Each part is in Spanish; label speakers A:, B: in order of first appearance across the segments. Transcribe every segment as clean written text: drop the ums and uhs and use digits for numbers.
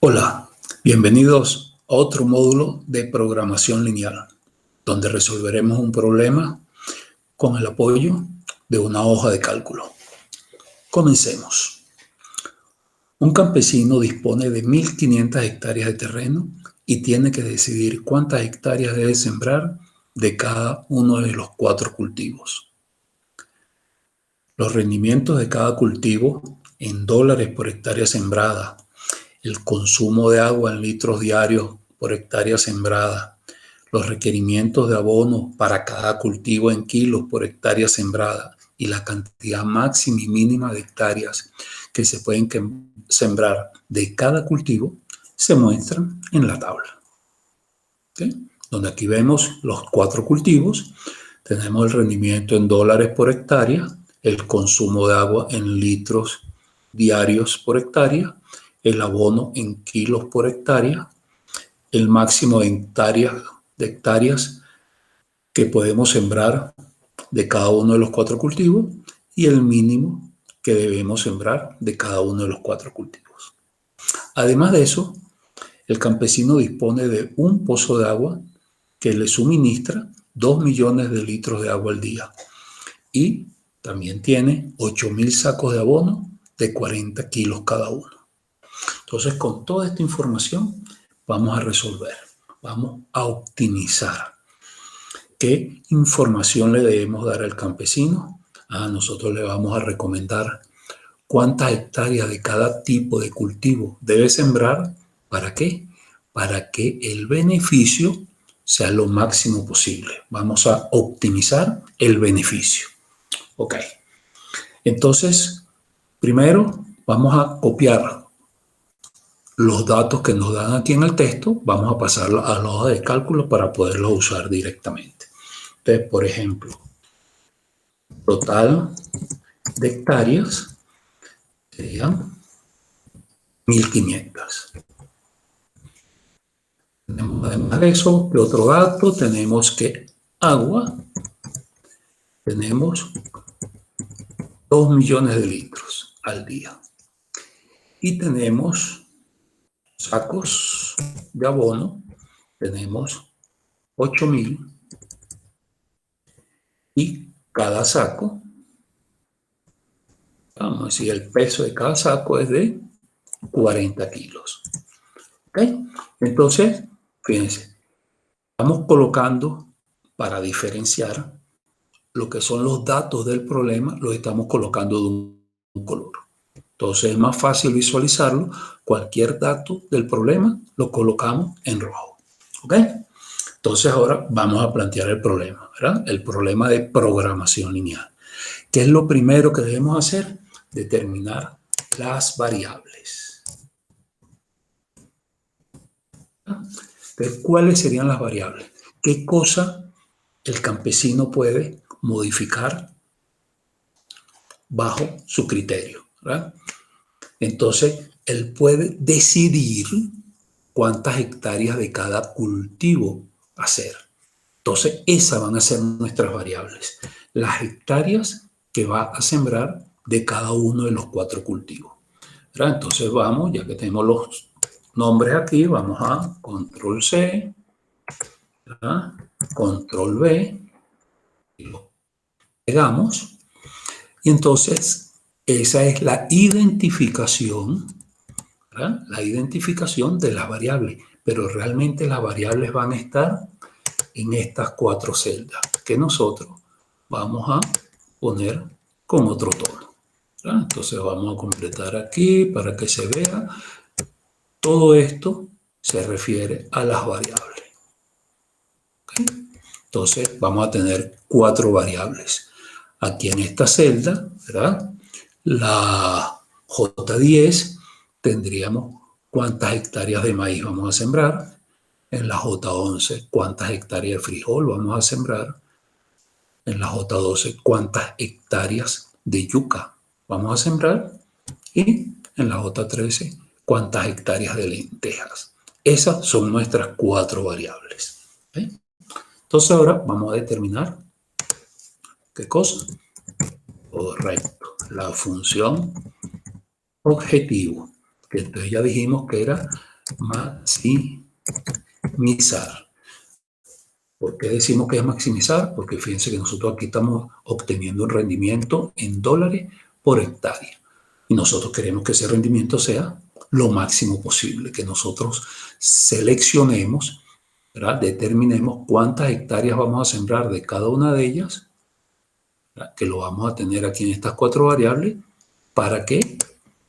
A: Hola, bienvenidos a otro módulo de programación lineal, donde resolveremos un problema con el apoyo de una hoja de cálculo. Comencemos. Un campesino dispone de 1.500 hectáreas de terreno y tiene que decidir cuántas hectáreas debe sembrar de cada uno de los 4 cultivos. Los rendimientos de cada cultivo en dólares por hectárea sembrada, el consumo de agua en litros diarios por hectárea sembrada, los requerimientos de abono para cada cultivo en kilos por hectárea sembrada y la cantidad máxima y mínima de hectáreas que se pueden sembrar de cada cultivo se muestran en la tabla. ¿Okay? Donde aquí vemos los 4 cultivos, tenemos el rendimiento en dólares por hectárea, el consumo de agua en litros diarios por hectárea, el abono en kilos por hectárea, el máximo de hectáreas que podemos sembrar de cada uno de los 4 cultivos y el mínimo que debemos sembrar de cada uno de los 4 cultivos. Además de eso, el campesino dispone de un pozo de agua que le suministra 2 millones de litros de agua al día y también tiene 8.000 sacos de abono de 40 kilos cada uno. Entonces, con toda esta información vamos a resolver, vamos a optimizar. ¿Qué información le debemos dar al campesino? Nosotros le vamos a recomendar cuántas hectáreas de cada tipo de cultivo debe sembrar. ¿Para qué? Para que el beneficio sea lo máximo posible. Vamos a optimizar el beneficio. Ok. Entonces, primero vamos a copiar los datos que nos dan aquí en el texto, vamos a pasarlos a la hoja de cálculo para poderlos usar directamente. Entonces, por ejemplo, total de hectáreas serían 1.500. Tenemos además de eso, ¿qué otro dato? Tenemos que agua, tenemos 2 millones de litros al día. Y tenemos sacos de abono, tenemos 8.000 y cada saco, vamos a decir, el peso de cada saco es de 40 kilos. ¿Ok? Entonces, fíjense, estamos colocando para diferenciar lo que son los datos del problema, los estamos colocando de un color. Entonces es más fácil visualizarlo. Cualquier dato del problema lo colocamos en rojo. ¿Ok? Entonces ahora vamos a plantear el problema, ¿verdad? El problema de programación lineal. ¿Qué es lo primero que debemos hacer? Determinar las variables. Entonces, ¿cuáles serían las variables? ¿Qué cosa el campesino puede modificar bajo su criterio, ¿verdad? Entonces, él puede decidir cuántas hectáreas de cada cultivo hacer. Entonces, esas van a ser nuestras variables. Las hectáreas que va a sembrar de cada uno de los 4 cultivos, ¿verdad? Entonces, vamos, ya que tenemos los nombres aquí, vamos a control C, ¿verdad? Control V, y lo pegamos. Y entonces, esa es la identificación, ¿verdad? La identificación de las variables, pero realmente las variables van a estar en estas 4 celdas que nosotros vamos a poner con otro tono, ¿verdad? Entonces vamos a completar aquí para que se vea. Todo esto se refiere a las variables. ¿Okay? Entonces vamos a tener 4 variables. Aquí en esta celda, ¿verdad? La J10 tendríamos cuántas hectáreas de maíz vamos a sembrar. En la J11, cuántas hectáreas de frijol vamos a sembrar. En la J12, cuántas hectáreas de yuca vamos a sembrar. Y en la J13, cuántas hectáreas de lentejas. Esas son nuestras 4 variables. ¿Okay? Entonces ahora vamos a determinar ¿qué cosa? Correcto. La función objetivo. que entonces ya dijimos que era maximizar. ¿Por qué decimos que es maximizar? Porque fíjense que nosotros aquí estamos obteniendo un rendimiento en dólares por hectárea. Y nosotros queremos que ese rendimiento sea lo máximo posible, que nosotros seleccionemos, ¿verdad? Determinemos cuántas hectáreas vamos a sembrar de cada una de ellas, ¿verdad? Que lo vamos a tener aquí en estas 4 variables, para que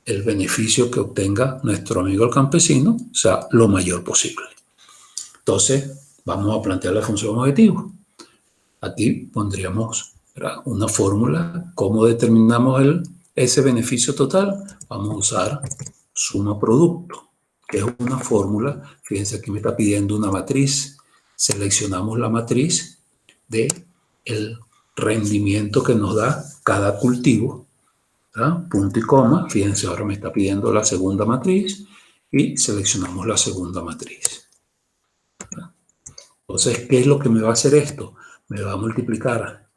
A: el beneficio que obtenga nuestro amigo el campesino sea lo mayor posible. Entonces, vamos a plantear la función objetivo. Aquí pondríamos, ¿verdad?, una fórmula. ¿Cómo determinamos ese beneficio total? Vamos a usar suma producto, que es una fórmula. Fíjense, aquí me está pidiendo una matriz. Seleccionamos la matriz del rendimiento que nos da cada cultivo, ¿verdad? Punto y coma. Fíjense, ahora me está pidiendo la segunda matriz y seleccionamos la segunda matriz. Entonces, ¿qué es lo que me va a hacer esto? Me va a multiplicar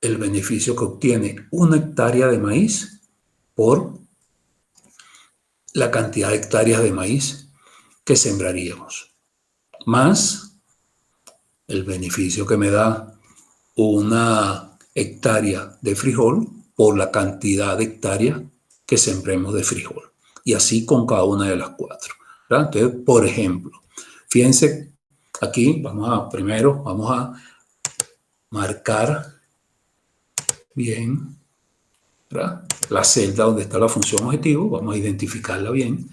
A: el beneficio que obtiene una hectárea de maíz por la cantidad de hectáreas de maíz que sembraríamos, más el beneficio que me da una hectárea de frijol por la cantidad de hectáreas que sembremos de frijol. Y así con cada una de las 4. ¿Verdad? Entonces, por ejemplo, fíjense, aquí primero vamos a marcar bien, ¿verdad?, la celda donde está la función objetivo. Vamos a identificarla bien.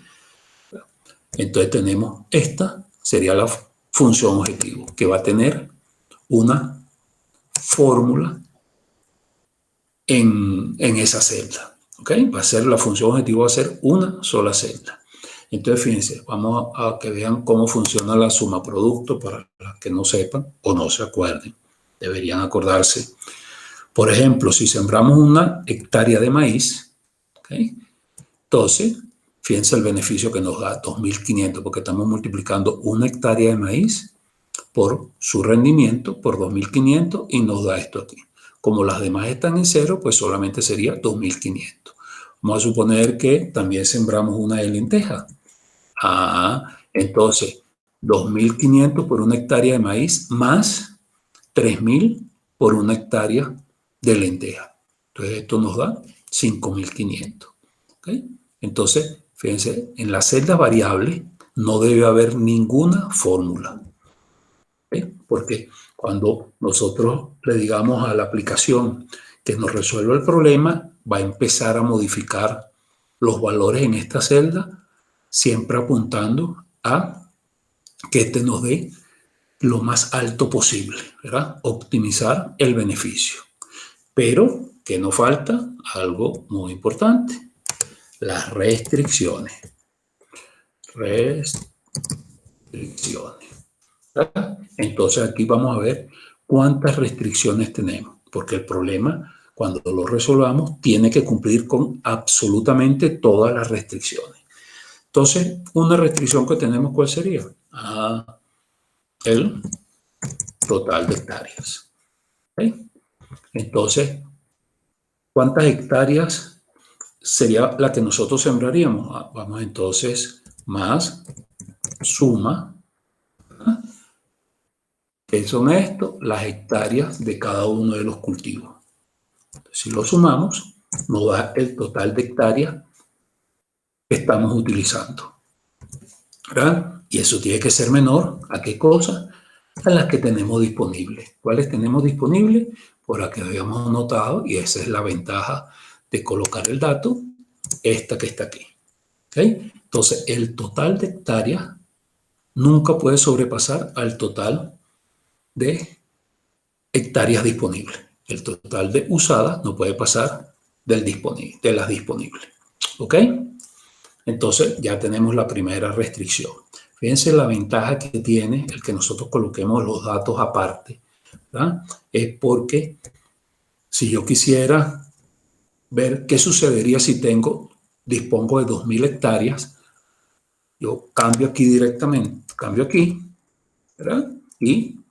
A: Entonces tenemos, esta sería la función objetivo, que va a tener una fórmula en esa celda. ¿Ok? Va a ser la función objetivo, va a ser una sola celda. Entonces, fíjense, vamos a que vean cómo funciona la suma producto para los que no sepan o no se acuerden. Deberían acordarse. Por ejemplo, si sembramos una hectárea de maíz, ¿okay?, entonces, fíjense el beneficio que nos da, 2.500, porque estamos multiplicando una hectárea de maíz por su rendimiento, por 2.500, y nos da esto aquí. Como las demás están en cero, pues solamente sería 2.500. Vamos a suponer que también sembramos una de lenteja. Entonces, 2.500 por una hectárea de maíz más 3.000 por una hectárea de lenteja. Entonces, esto nos da 5.500. ¿Okay? Entonces, fíjense, en la celda variable no debe haber ninguna fórmula. ¿Okay? Porque cuando nosotros le digamos a la aplicación que nos resuelva el problema, va a empezar a modificar los valores en esta celda, siempre apuntando a que este nos dé lo más alto posible, ¿verdad? Optimizar el beneficio. Pero que no falta algo muy importante: las restricciones. ¿Verdad? Entonces aquí vamos a ver cuántas restricciones tenemos, porque el problema, cuando lo resolvamos, tiene que cumplir con absolutamente todas las restricciones. Entonces, una restricción que tenemos, ¿cuál sería? El total de hectáreas. ¿Okay? Entonces, ¿cuántas hectáreas sería la que nosotros sembraríamos? Vamos entonces, más suma, ¿verdad?, ¿qué son esto? Las hectáreas de cada uno de los cultivos. Entonces, si lo sumamos, nos da el total de hectáreas que estamos utilizando, ¿verdad? Y eso tiene que ser menor ¿a qué cosa? A las que tenemos disponibles. ¿Cuáles tenemos disponibles? Por las que habíamos notado, y esa es la ventaja de colocar el dato, esta que está aquí. ¿Okay? Entonces, el total de hectáreas nunca puede sobrepasar al total de hectáreas disponibles. El total de usadas no puede pasar de las disponibles. ¿Ok? Entonces, ya tenemos la primera restricción. Fíjense la ventaja que tiene el que nosotros coloquemos los datos aparte, ¿verdad? Es porque si yo quisiera ver qué sucedería si dispongo de 2.000 hectáreas, yo cambio aquí directamente, cambio aquí, ¿verdad? Y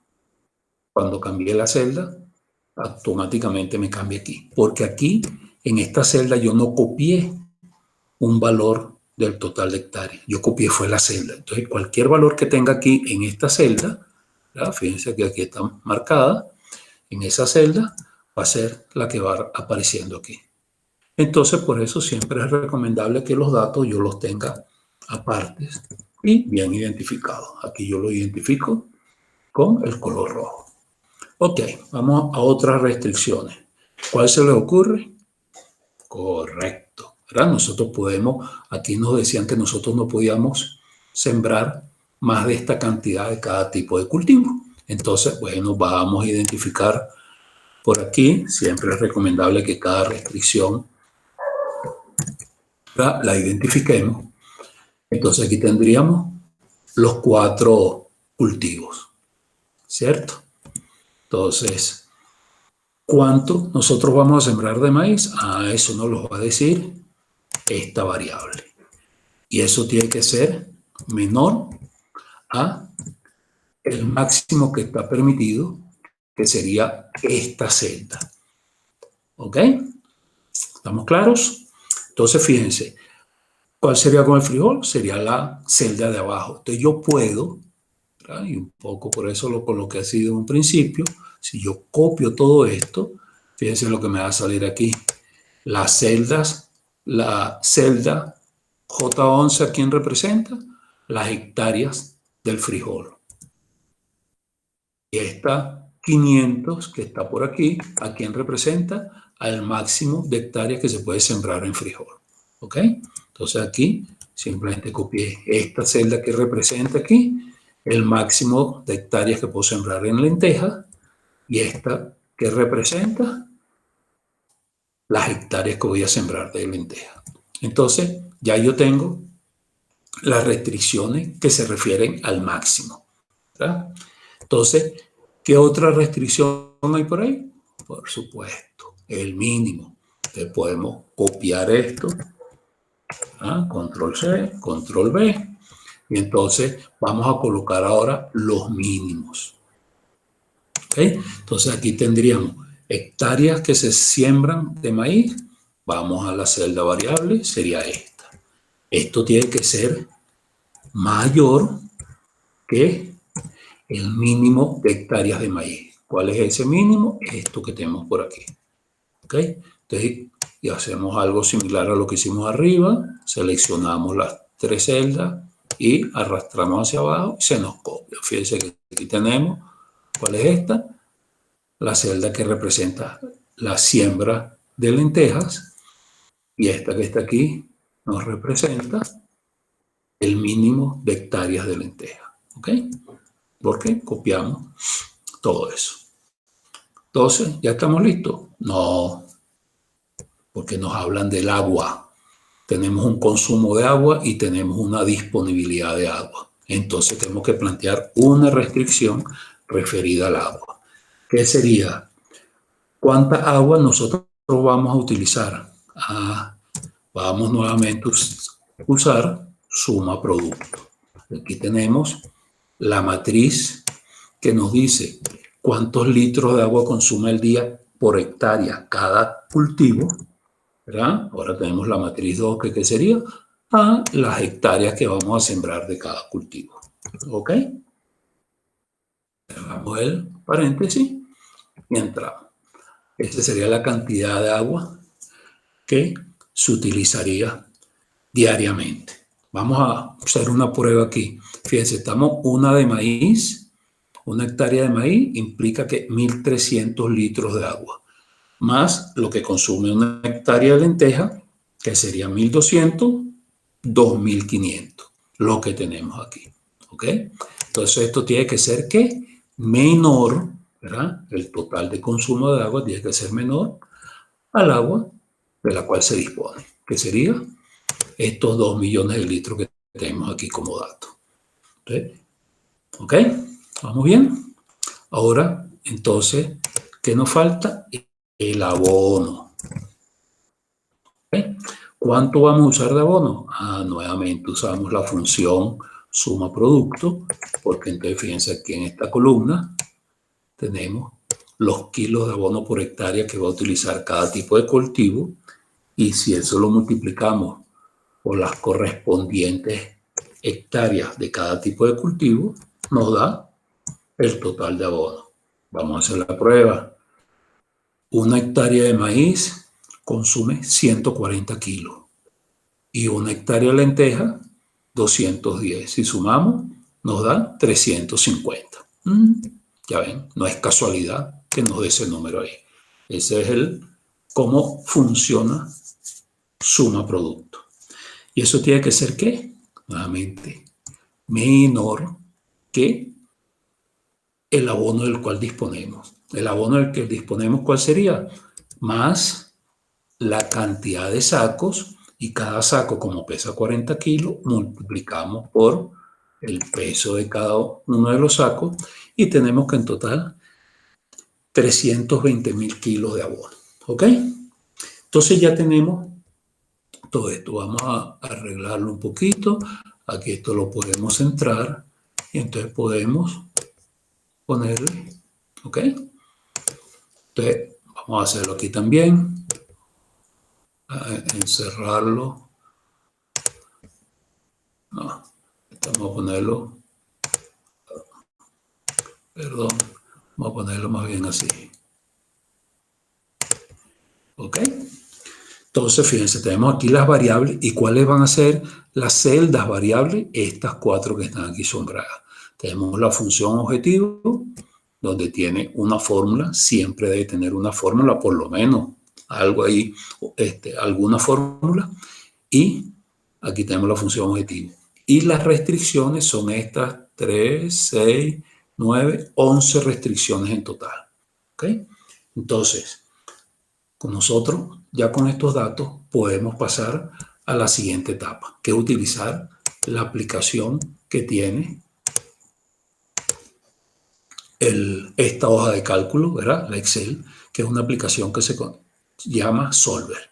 A: cuando cambié la celda, automáticamente me cambia aquí. Porque aquí, en esta celda, yo no copié un valor del total de hectáreas. Yo copié fue la celda. Entonces, cualquier valor que tenga aquí en esta celda, ¿verdad? Fíjense que aquí está marcada, en esa celda va a ser la que va apareciendo aquí. Entonces, por eso siempre es recomendable que los datos yo los tenga aparte y bien identificados. Aquí yo lo identifico con el color rojo. Ok, vamos a otras restricciones. ¿Cuál se les ocurre? Correcto, ¿verdad? Nosotros podemos, aquí nos decían que nosotros no podíamos sembrar más de esta cantidad de cada tipo de cultivo. Entonces, bueno, vamos a identificar por aquí. Siempre es recomendable que cada restricción la identifiquemos. Entonces, aquí tendríamos los 4 cultivos, ¿cierto? Entonces, ¿cuánto nosotros vamos a sembrar de maíz? Eso nos lo va a decir esta variable. Y eso tiene que ser menor a el máximo que está permitido, que sería esta celda. ¿Ok? ¿Estamos claros? Entonces, fíjense, ¿cuál sería con el frijol? Sería la celda de abajo. Entonces, yo puedo, ¿verdad? Y un poco por eso lo coloqué así de un principio. Si yo copio todo esto, fíjense lo que me va a salir aquí. Las celdas, la celda J11, ¿a quién representa? Las hectáreas del frijol. Y esta 500 que está por aquí, ¿a quién representa? Al máximo de hectáreas que se puede sembrar en frijol. ¿Ok? Entonces aquí simplemente copié esta celda que representa aquí el máximo de hectáreas que puedo sembrar en lenteja y esta que representa las hectáreas que voy a sembrar de lenteja. Entonces ya yo tengo las restricciones que se refieren al máximo, ¿verdad? Entonces, ¿qué otra restricción hay por ahí? Por supuesto, el mínimo. Entonces podemos copiar esto, control C, control V, y entonces vamos a colocar ahora los mínimos. ¿Okay? Entonces aquí tendríamos hectáreas que se siembran de maíz. Vamos a la celda variable, sería esta. Esto tiene que ser mayor que el mínimo de hectáreas de maíz. ¿Cuál es ese mínimo? Esto que tenemos por aquí. ¿Ok? Entonces, y hacemos algo similar a lo que hicimos arriba. Seleccionamos las 3 celdas y arrastramos hacia abajo y se nos copia. Fíjense que aquí tenemos, ¿cuál es esta? La celda que representa la siembra de lentejas y esta que está aquí nos representa el mínimo de hectáreas de lentejas. ¿Ok? Porque copiamos todo eso. Entonces, ¿ya estamos listos? No, porque nos hablan del agua. Tenemos un consumo de agua y tenemos una disponibilidad de agua. Entonces tenemos que plantear una restricción referida al agua. ¿Qué sería? ¿Cuánta agua nosotros vamos a utilizar? Vamos nuevamente a usar suma producto. Aquí tenemos la matriz que nos dice cuántos litros de agua consume al día por hectárea cada cultivo, ¿verdad? Ahora tenemos la matriz 2, que ¿qué sería? Las hectáreas que vamos a sembrar de cada cultivo. ¿Ok? Cerramos el paréntesis y entramos. Esta sería la cantidad de agua que se utilizaría diariamente. Vamos a hacer una prueba aquí. Fíjense, estamos una de maíz. Una hectárea de maíz implica que 1.300 litros de agua, más lo que consume una hectárea de lenteja, que sería 1.200, 2.500, lo que tenemos aquí. ¿Ok? Entonces esto tiene que ser ¿qué? Menor, ¿verdad? El total de consumo de agua tiene que ser menor al agua de la cual se dispone, que sería estos 2 millones de litros que tenemos aquí como dato. ¿Ok? ¿Vamos bien? Ahora, entonces, ¿qué nos falta? El abono. ¿Okay? ¿Cuánto vamos a usar de abono? Nuevamente usamos la función suma producto, porque entonces fíjense aquí en esta columna tenemos los kilos de abono por hectárea que va a utilizar cada tipo de cultivo, y si eso lo multiplicamos por las correspondientes hectáreas de cada tipo de cultivo, nos da el total de abono. Vamos a hacer la prueba. Una hectárea de maíz consume 140 kilos y una hectárea de lenteja 210. Si sumamos, nos da 350. Ya ven, no es casualidad que nos dé ese número ahí. Ese es cómo funciona suma producto. ¿Y eso tiene que ser qué? Nuevamente, menor que el abono del cual disponemos. El abono del que disponemos, ¿cuál sería? Más la cantidad de sacos, y cada saco, como pesa 40 kilos, multiplicamos por el peso de cada uno de los sacos y tenemos que en total 320.000 kilos de abono. ¿Ok? Entonces ya tenemos todo esto. Vamos a arreglarlo un poquito. Aquí esto lo podemos centrar y entonces podemos ponerle, ¿ok? Entonces vamos a hacerlo aquí también, a encerrarlo. No, vamos a ponerlo, perdón, vamos a ponerlo más bien así. ¿Ok? Entonces, fíjense, tenemos aquí las variables. ¿Y cuáles van a ser las celdas variables? Estas 4 que están aquí sombradas. Tenemos la función objetivo, donde tiene una fórmula. Siempre debe tener una fórmula, por lo menos algo ahí, alguna fórmula. Y aquí tenemos la función objetivo. Y las restricciones son estas 3, 6, 9, 11 restricciones en total. ¿Ok? Entonces, con nosotros, ya con estos datos, podemos pasar a la siguiente etapa, que es utilizar la aplicación que tiene esta hoja de cálculo, ¿verdad? La Excel, que es una aplicación que se llama Solver.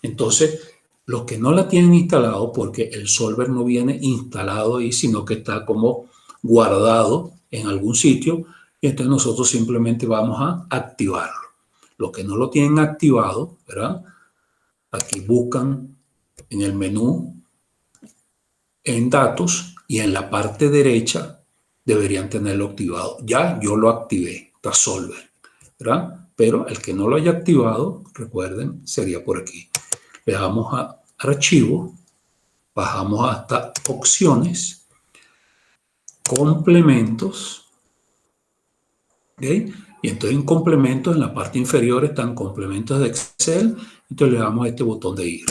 A: Entonces, los que no la tienen instalado, porque el Solver no viene instalado ahí, sino que está como guardado en algún sitio, y entonces nosotros simplemente vamos a activarlo. Los que no lo tienen activado, ¿verdad? Aquí buscan en el menú, en datos, y en la parte derecha deberían tenerlo activado. Ya yo lo activé, está Solver, ¿verdad? Pero el que no lo haya activado, recuerden, sería por aquí. Le damos a archivo, bajamos hasta opciones, complementos, ¿ok? Y entonces en complementos, en la parte inferior están complementos de Excel, entonces le damos a este botón de ir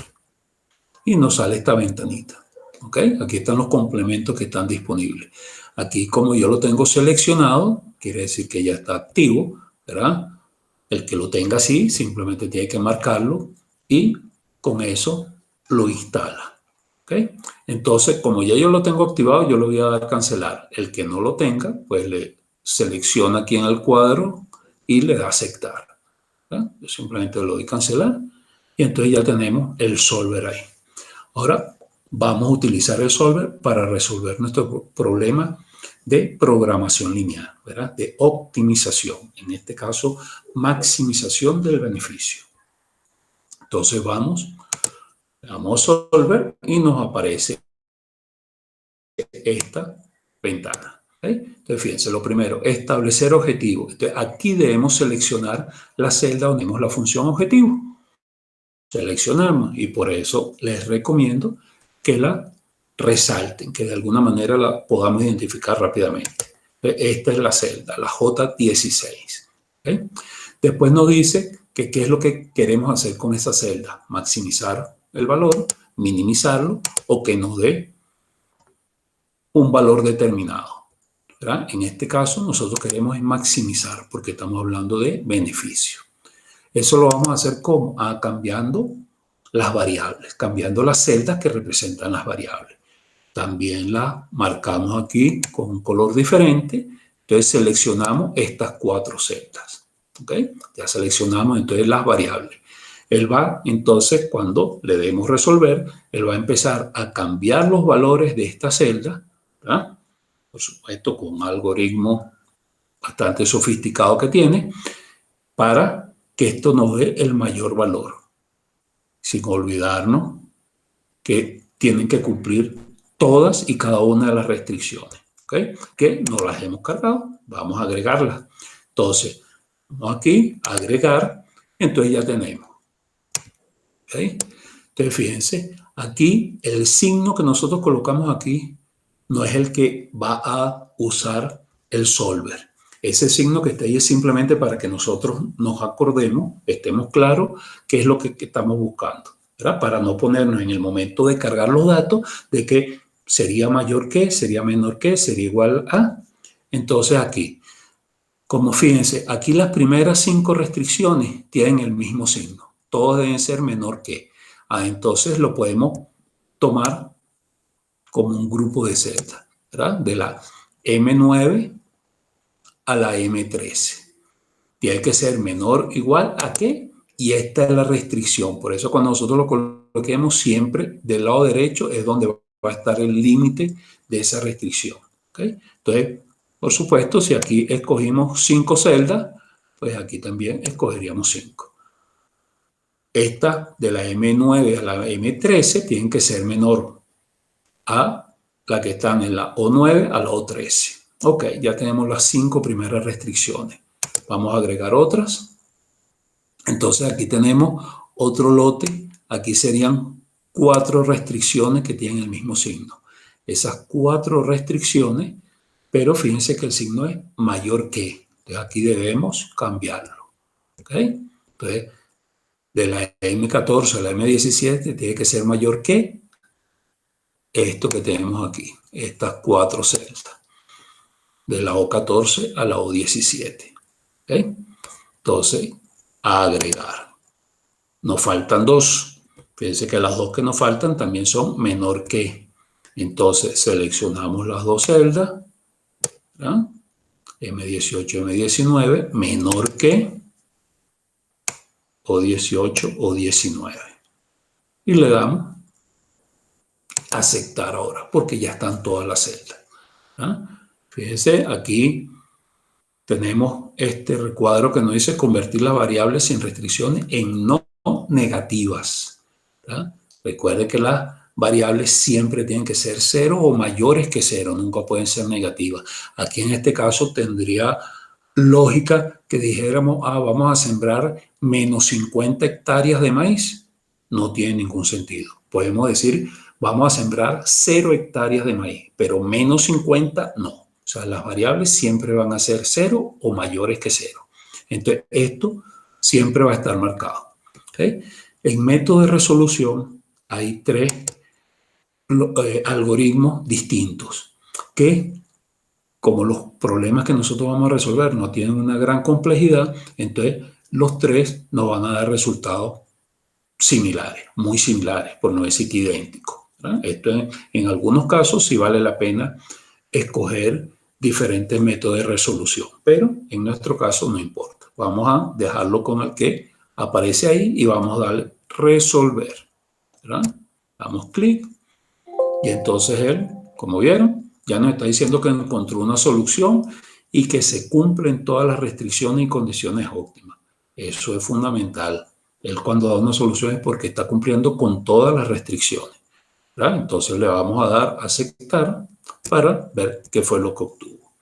A: y nos sale esta ventanita. ¿Ok? Aquí están los complementos que están disponibles. Aquí, como yo lo tengo seleccionado, quiere decir que ya está activo, ¿verdad? El que lo tenga así, simplemente tiene que marcarlo y con eso lo instala. ¿Ok? Entonces, como ya yo lo tengo activado, yo lo voy a dar a cancelar. El que no lo tenga, pues le selecciona aquí en el cuadro y le da a aceptar. ¿Verdad? Yo simplemente lo doy a cancelar y entonces ya tenemos el Solver ahí. Ahora vamos a utilizar el Solver para resolver nuestro problema de programación lineal, ¿verdad? De optimización, en este caso, maximización del beneficio. Entonces vamos a Solver y nos aparece esta ventana. ¿Okay? Entonces, fíjense, lo primero, establecer objetivo. Entonces, aquí debemos seleccionar la celda donde tenemos la función objetivo. Seleccionamos y por eso les recomiendo que la resalten, que de alguna manera la podamos identificar rápidamente. Esta es la celda, la J16. ¿Okay? Después nos dice que qué es lo que queremos hacer con esa celda. Maximizar el valor, minimizarlo o que nos dé un valor determinado. ¿Verdad? En este caso nosotros queremos maximizar porque estamos hablando de beneficio. Eso lo vamos a hacer ¿cómo? Cambiando las variables, cambiando las celdas que representan las variables. También las marcamos aquí con un color diferente. Entonces seleccionamos estas 4 celdas. ¿Ok? Ya seleccionamos entonces las variables. Él va, entonces, cuando le demos resolver, él va a empezar a cambiar los valores de esta celda, ¿verdad? Por supuesto, con un algoritmo bastante sofisticado que tiene, para que esto nos dé el mayor valor. Sin olvidarnos que tienen que cumplir todas y cada una de las restricciones, ¿okay? Que no las hemos cargado, vamos a agregarlas. Entonces, vamos aquí, agregar, entonces ya tenemos. ¿Okay? Entonces, fíjense, aquí el signo que nosotros colocamos aquí no es el que va a usar el solver. Ese signo que está ahí es simplemente para que nosotros nos acordemos, estemos claros qué es lo que estamos buscando, ¿verdad? Para no ponernos en el momento de cargar los datos de que sería mayor que, sería menor que, sería igual a. Entonces aquí, como fíjense, aquí las primeras 5 restricciones tienen el mismo signo. Todos deben ser menor que. Entonces lo podemos tomar como un grupo de celdas, ¿verdad? De la M9 a la M13. Tiene que ser menor o igual a qué, y esta es la restricción. Por eso cuando nosotros lo coloquemos siempre del lado derecho es donde va a estar el límite de esa restricción. ¿Okay? Entonces, por supuesto, si aquí escogimos 5 celdas, pues aquí también escogeríamos 5. Esta de la M9 a la M13 tienen que ser menor a la que están en la O9 a la O13. Ok, ya tenemos las 5 primeras restricciones. Vamos a agregar otras. Entonces aquí tenemos otro lote. Aquí serían 4 restricciones que tienen el mismo signo. Esas 4 restricciones, pero fíjense que el signo es mayor que. Entonces aquí debemos cambiarlo. ¿Ok? Entonces, de la M14 a la M17 tiene que ser mayor que esto que tenemos aquí, estas 4 celdas, de la O14 a la O17. ¿Okay? Entonces, agregar. Nos faltan 2. Fíjense que las 2 que nos faltan también son menor que. Entonces, seleccionamos las 2 celdas, ¿verdad? M18, M19, menor que O18, O19. Y le damos aceptar ahora, porque ya están todas las celdas. Fíjense, aquí tenemos este recuadro que nos dice convertir las variables sin restricciones en no negativas. Recuerde que las variables siempre tienen que ser 0 o mayores que 0, nunca pueden ser negativas. Aquí en este caso tendría lógica que dijéramos, vamos a sembrar menos 50 hectáreas de maíz. No tiene ningún sentido. Podemos decir, vamos a sembrar 0 hectáreas de maíz, pero menos 50 no. O sea, las variables siempre van a ser 0 o mayores que 0. Entonces, esto siempre va a estar marcado. ¿Okay? En método de resolución hay 3 algoritmos distintos que, como los problemas que nosotros vamos a resolver no tienen una gran complejidad, entonces los 3 nos van a dar resultados similares, muy similares, por no decir que idénticos. Esto en algunos casos sí vale la pena escoger diferentes métodos de resolución, pero en nuestro caso no importa. Vamos a dejarlo con el que aparece ahí y vamos a darle resolver. ¿Verdad? Damos clic y entonces él, como vieron, ya nos está diciendo que encontró una solución y que se cumplen todas las restricciones y condiciones óptimas. Eso es fundamental. Él cuando da una solución es porque está cumpliendo con todas las restricciones. ¿Verdad? Entonces le vamos a dar a aceptar para ver qué fue lo que obtuvo.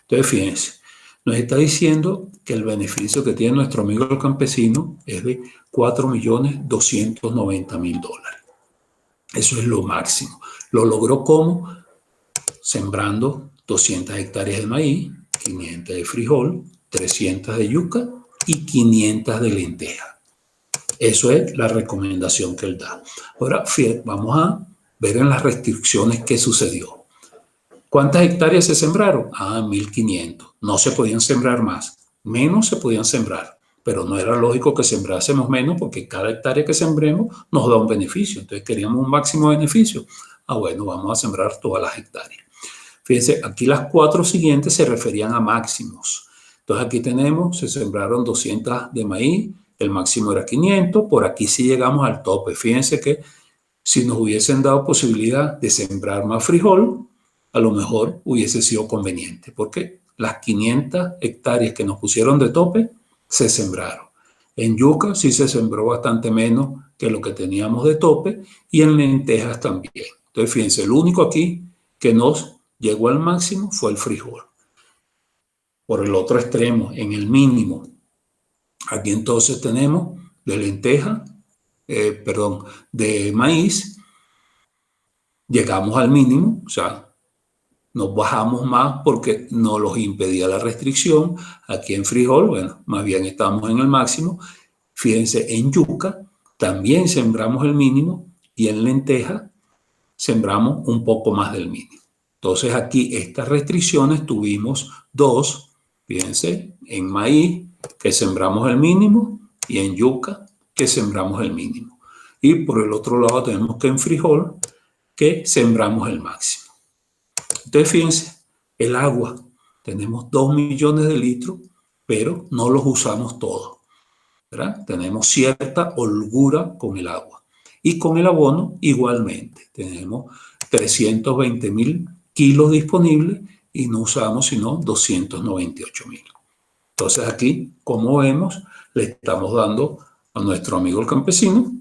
A: Entonces, fíjense, nos está diciendo que el beneficio que tiene nuestro amigo el campesino es de $4.290.000. Eso es lo máximo. Lo logró ¿cómo? Sembrando 200 hectáreas de maíz, 500 de frijol, 300 de yuca y 500 de lenteja. Eso es la recomendación que él da. Ahora, vamos a ver en las restricciones qué sucedió. ¿Cuántas hectáreas se sembraron? 1.500. No se podían sembrar más. Menos se podían sembrar. Pero no era lógico que sembrásemos menos porque cada hectárea que sembremos nos da un beneficio. Entonces queríamos un máximo beneficio. Bueno, vamos a sembrar todas las hectáreas. Fíjense, aquí las 4 siguientes se referían a máximos. Entonces aquí tenemos, se sembraron 200 de maíz, el máximo era 500. Por aquí sí llegamos al tope. Fíjense que si nos hubiesen dado posibilidad de sembrar más frijol, a lo mejor hubiese sido conveniente, porque las 500 hectáreas que nos pusieron de tope se sembraron. En yuca sí se sembró bastante menos que lo que teníamos de tope, y en lentejas también. Entonces, fíjense, el único aquí que nos llegó al máximo fue el frijol. Por el otro extremo, en el mínimo, aquí entonces tenemos de lenteja, de maíz, llegamos al mínimo, o sea, nos bajamos más porque nos los impedía la restricción. Aquí en frijol, bueno, más bien estamos en el máximo. Fíjense, en yuca también sembramos el mínimo y en lenteja sembramos un poco más del mínimo. Entonces aquí estas restricciones tuvimos dos, fíjense, en maíz que sembramos el mínimo y en yuca que sembramos el mínimo. Y por el otro lado tenemos que en frijol que sembramos el máximo. Entonces fíjense, el agua, tenemos 2 millones de litros, pero no los usamos todos, ¿verdad? Tenemos cierta holgura con el agua. Y con el abono igualmente, tenemos 320.000 kilos disponibles y no usamos sino 298.000. Entonces aquí, como vemos, le estamos dando a nuestro amigo el campesino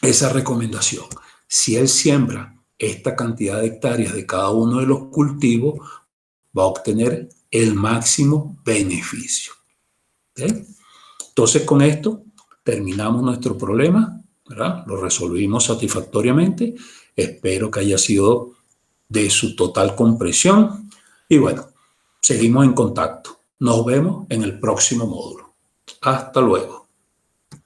A: esa recomendación. Si él siembra esta cantidad de hectáreas de cada uno de los cultivos, va a obtener el máximo beneficio. ¿Okay? Entonces, con esto terminamos nuestro problema, ¿verdad? Lo resolvimos satisfactoriamente. Espero que haya sido de su total comprensión. Y bueno, seguimos en contacto. Nos vemos en el próximo módulo. Hasta luego.